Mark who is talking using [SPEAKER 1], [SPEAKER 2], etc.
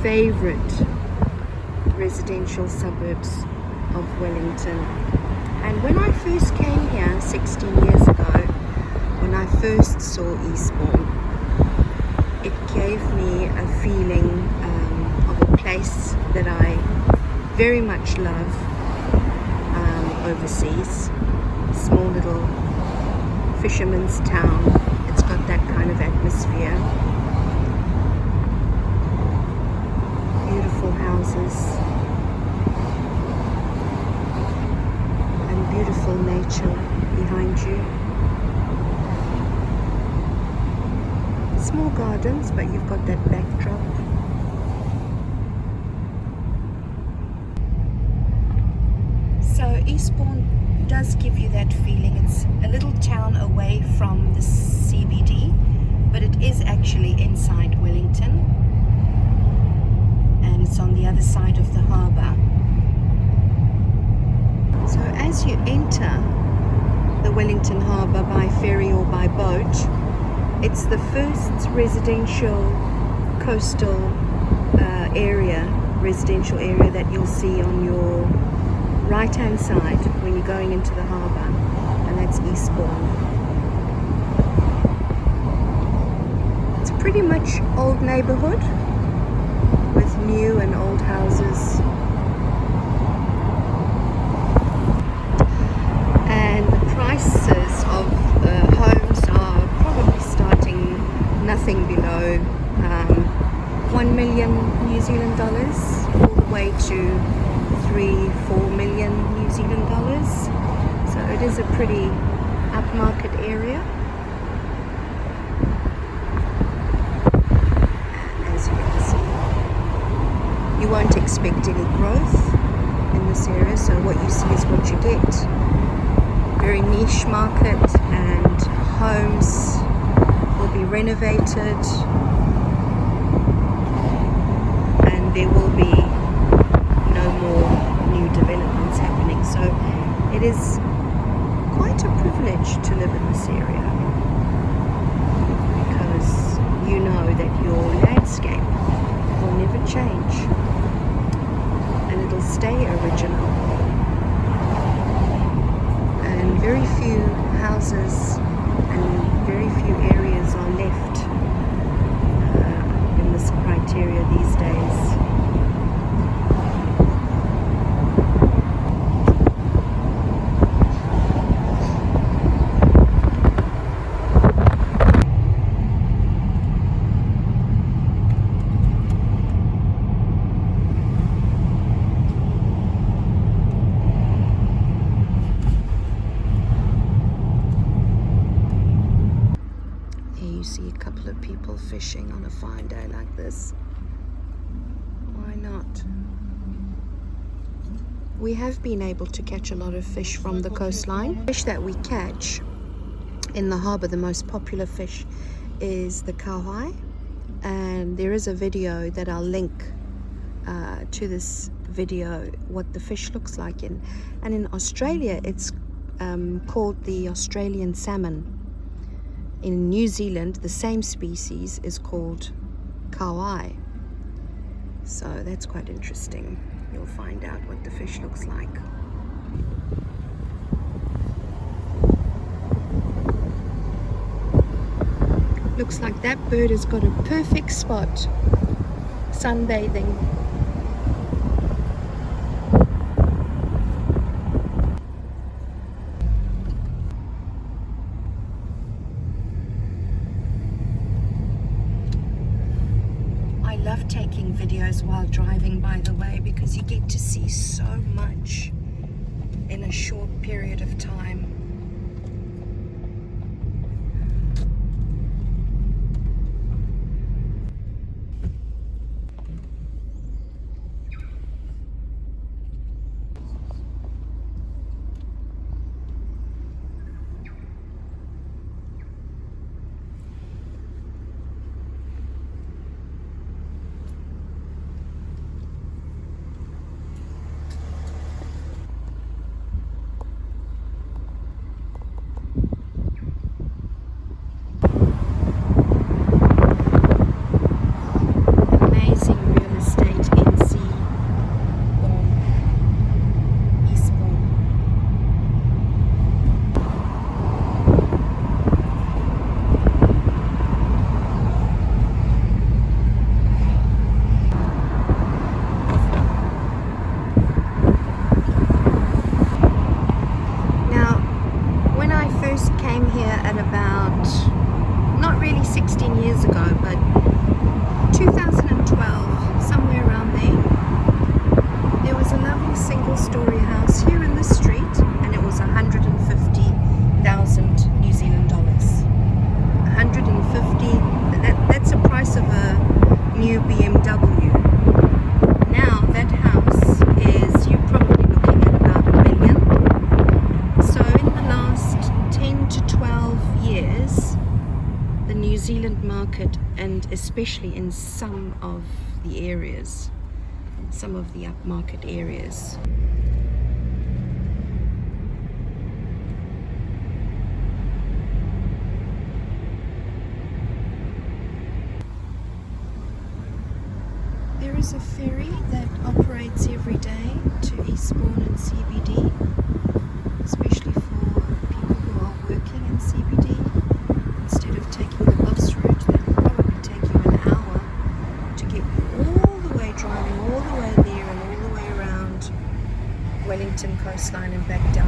[SPEAKER 1] favorite residential suburbs of Wellington. And when I first came here 16 years ago, when I first saw Eastbourne, it gave me a feeling of a place that I very much love overseas. Small little fisherman's town. It's got that kind of atmosphere. Beautiful houses and beautiful nature behind you. Small gardens, but you've got that backdrop. So Eastbourne does give you that feeling. It's a little town away from the CBD, but it is actually inside Wellington, and it's on the other side of the harbour. So as you enter the Wellington harbour by ferry or by boat, it's the first residential coastal residential area that you'll see on your right hand side when you're going into the harbour, and that's Eastbourne. It's pretty much old neighbourhood with new and old houses, and the prices of homes are probably starting nothing below 1 million New Zealand dollars all the way to 3-4 million New Zealand dollars. So it is a pretty upmarket area. As you can see, you won't expect any growth in this area, so what you see is what you get. Very niche market, and homes will be renovated, and there will be no more new developments happening. So it is quite a privilege to live in this area, because you know that your landscape will never change and it'll stay original, and very few houses and very few areas are left in this criteria these days. See a couple of people fishing on a fine day like this. Why not? We have been able to catch a lot of fish from the coastline. Fish that we catch in the harbour, the most popular fish is the kauai, and there is a video that I'll link to this video what the fish looks like and in Australia it's called the Australian salmon. In New Zealand, the same species is called kauai. So that's quite interesting. You'll find out what the fish looks like. Looks like that bird has got a perfect spot sunbathing. I love taking videos while driving, by the way, because you get to see so much in a short period of time. not really 16 years ago, but 2012, somewhere around there was a lovely single-story house here in the street, and it was 150,000 New Zealand dollars. 150. That's the price of a new BMW. Now that house is, you're probably looking at about $1 million. So in the last 10 to 12 years, the New Zealand market, and especially in some of the areas, some of the upmarket areas, there is a ferry that operates every day to Eastbourne and CBD, especially for people who are working in CBD. Instead of taking the bus route, that will probably take you an hour to get you all the way, driving all the way there and all the way around Wellington coastline and back down